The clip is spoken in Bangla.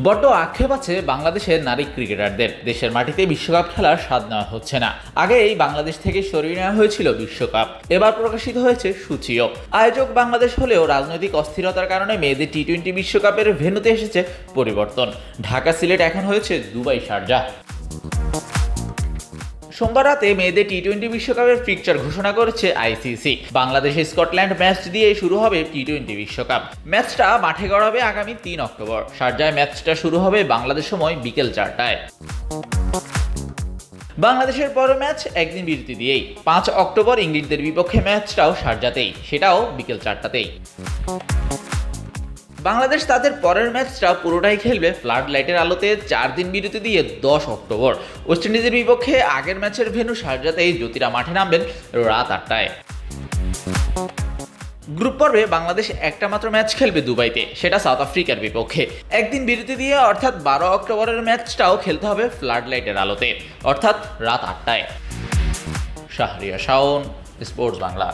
বড্ড আক্ষেপ আছে বাংলাদেশের নারী ক্রিকেটারদের। দেশের মাটিতে বিশ্বকাপ খেলার স্বাদ নেওয়া হচ্ছে না। আগেই বাংলাদেশ থেকে সরিয়ে নেওয়া হয়েছিল বিশ্বকাপ, এবার প্রকাশিত হয়েছে সূচিও। আয়োজক বাংলাদেশ হলেও রাজনৈতিক অস্থিরতার কারণে মেয়েদের টি-20 বিশ্বকাপের ভেন্যুতে এসেছে পরিবর্তন। ঢাকা সিলেট এখন হয়েছে দুবাই শারজাহ। সোমবার রাতে মেয়েদের টি-20 বিশ্বকাপের ফিকচার ঘোষণা করেছে আইসিসি। বাংলাদেশে স্কটল্যান্ড ম্যাচ দিয়ে শুরু হবে টি-20 বিশ্বকাপ। ম্যাচটা মাঠে গড়াবে আগামী 3 অক্টোবর। শারজায় ম্যাচটা শুরু হবে বাংলাদেশ সময় বিকেল 4টায়। বাংলাদেশের পরের ম্যাচ একদিন বিরতি দিয়েই 5 অক্টোবর ইংলিশদের বিপক্ষে ম্যাচটাও শারজাতেই, সেটাও বিকেল 4টাতেই। বাংলাদেশ তাদের পরের ম্যাচটা পুরোটাই খেলবে ফ্লাড লাইটের আলোতে 4 দিন বিরতি দিয়ে 10 অক্টোবর। ওয়েস্ট ইন্ডিজের বিপক্ষে আগের ম্যাচের ভেন্যু শারজাতেই জ্যোতিরা মাঠে নামবেন রাত 8টায়। গ্রুপ পর্বে বাংলাদেশ একটা মাত্র ম্যাচ খেলবে দুবাইতে, সেটা সাউথ আফ্রিকার বিপক্ষে। একদিন বিরতি দিয়ে অর্থাৎ 12 অক্টোবরের ম্যাচটাও খেলতে হবে ফ্লাড লাইটের আলোতে, অর্থাৎ রাত 8টায়। শাহরিয়ার শাওন, স্পোর্টস বাংলা।